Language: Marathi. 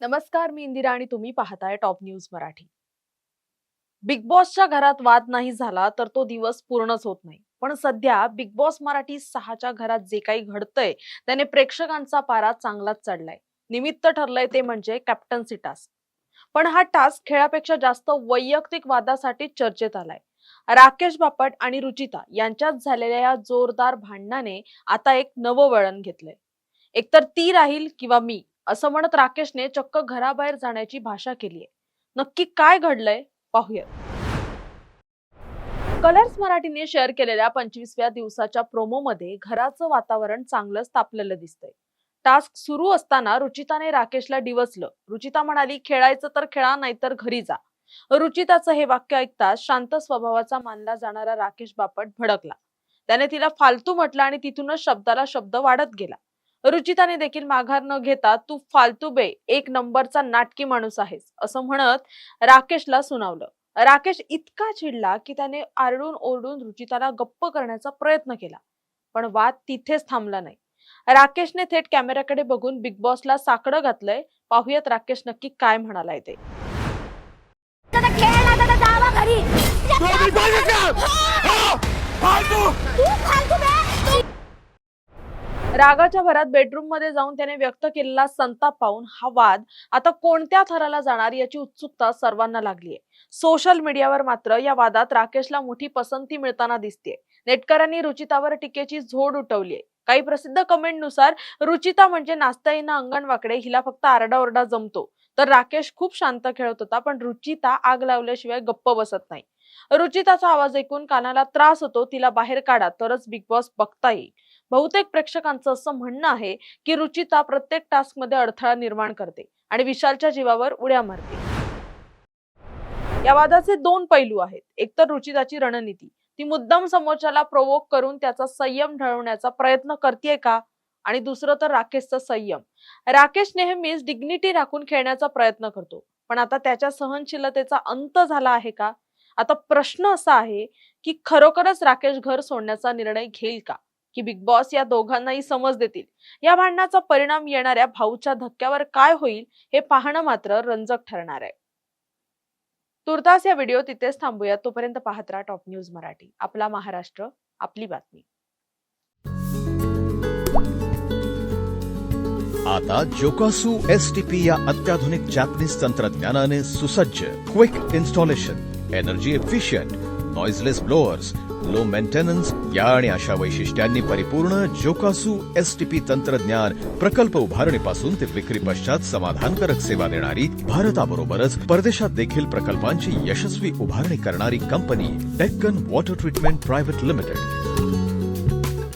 नमस्कार, मी इंदिरा आणि तुम्ही पाहताय टॉप न्यूज मराठी. बिग बॉसच्या घरात वाद नाही झाला तर तो दिवस पूर्णच होत नाही. पण सध्या बिग बॉस मराठी 6च्या घरात जे काही घडतंय त्याने प्रेक्षकांचा पारा चांगलाच चढलाय. निमित्त ठरलंय ते म्हणजे कॅप्टन्सी टास्क. पण हा टास्क खेळापेक्षा जास्त वैयक्तिक वादासाठी चर्चेत आलाय. राकेश बापट आणि रुचिता यांच्यात झालेल्या या जोरदार भांडणाने आता एक नवं वळण घेतलंय. एकतर ती राहील किंवा मी, असं म्हणत राकेशने चक्क घराबाहेर जाण्याची भाषा केलीये. नक्की काय घडलंय पाहूया. कलर्स मराठीने शेअर केलेल्या 25व्या दिवसाच्या प्रोमोमध्ये घराचं वातावरण चांगलंच तापलेलं दिसतंय. टास्क सुरू असताना रुचिताने राकेशला डिवचलं. रुचिता म्हणाली, खेळायचं तर खेळा, नाहीतर घरी जा. रुचिताचं हे वाक्य ऐकताच शांत स्वभावाचा मानला जाणारा राकेश बापट भडकला. त्याने तिला फालतू म्हटलं आणि तिथूनच शब्दाला शब्द वाढत गेला. रुचिताने देखील माघार न घेता तू फालतू बे, एक नंबरचा नाटकी माणूस आहेस, असं म्हणत राकेशला सुनावलं. राकेश इतका चिडला की त्याने आरडून ओरडून रुचिताला गप्प करण्याचा प्रयत्न केला. पण वाद तिथेच थांबला नाही. राकेशने थेट कॅमेऱ्याकडे बघून बिग बॉसला साकडं घातलंय. पाहूयात राकेश नक्की काय म्हणालाय ते. रागाच्या भरात बेडरूम मध्ये जाऊन त्याने व्यक्त केलेला संताप पाहून हा वाद आता कोणत्या थराला जाणार याची उत्सुकता सर्वांना लागलीय. सोशल मीडियावर मात्र या वादात राकेशला मोठी पसंती मिळताना दिसतेय. नेटकऱ्यांनी रुचितावर टीकेची झोड उठवलीय. काही प्रसिद्ध कमेंटनुसार रुचिता म्हणजे नाचता येईना अंगण वाकडे, हिला फक्त आरडाओरडा जमतो. तर राकेश खूप शांत खेळत होता, पण रुचिता आग लावल्याशिवाय गप्प बसत नाही. रुचिताचा आवाज ऐकून कानाला त्रास होतो, तिला बाहेर काढा तरच बिग बॉस बघता येईल. बहुतेक प्रेक्षकांचं असं म्हणणं आहे की रुचिता प्रत्येक टास्क मध्ये अडथळा निर्माण करते आणि विशालच्या जीवावर उड्या मारते. या वादाचे दोन पैलू आहेत. एकतर रुचिताची रणनीती, ती मुद्दाम समोरच्याला प्रोवोक करून त्याचा संयम ढळवण्याचा प्रयत्न करतेय का, आणि दुसरं तर राकेशचा संयम. राकेश नेहमीच डिग्निटी राखून खेळण्याचा प्रयत्न करतो, पण आता त्याच्या सहनशीलतेचा अंत झाला आहे का? आता प्रश्न असा आहे की खरोखरच राकेश घर सोडण्याचा निर्णय घेईल का, की बिग बॉस या दोघांनाही समज देतील? या भांडणाचा परिणाम येणाऱ्या भाऊच्या धक्क्यावर काय होईल हे पाहणं मात्र रंजक ठरणार आहे. तुर्तास या व्हिडिओ तिथेच थांबूया. तोपर्यंत पाहत राहा टॉप न्यूज मराठी. आपला महाराष्ट्र, आपली बातमी. आता जोकासू STP या अत्याधुनिक जॅपनीज तंत्रज्ञानाने सुसज्ज, quick installation, energy efficient, noiseless blowers, low maintenance या आणि अशा वैशिष्ट्यांनी परिपूर्ण जोकासू STP तंत्रज्ञान प्रकल्प उभारणीपासून ते विक्री पश्चात समाधानकारक सेवा देणारी, भारताबरोबरच परदेशात देखील प्रकल्पांची यशस्वी उभारणी करणारी company Deccan water treatment private limited.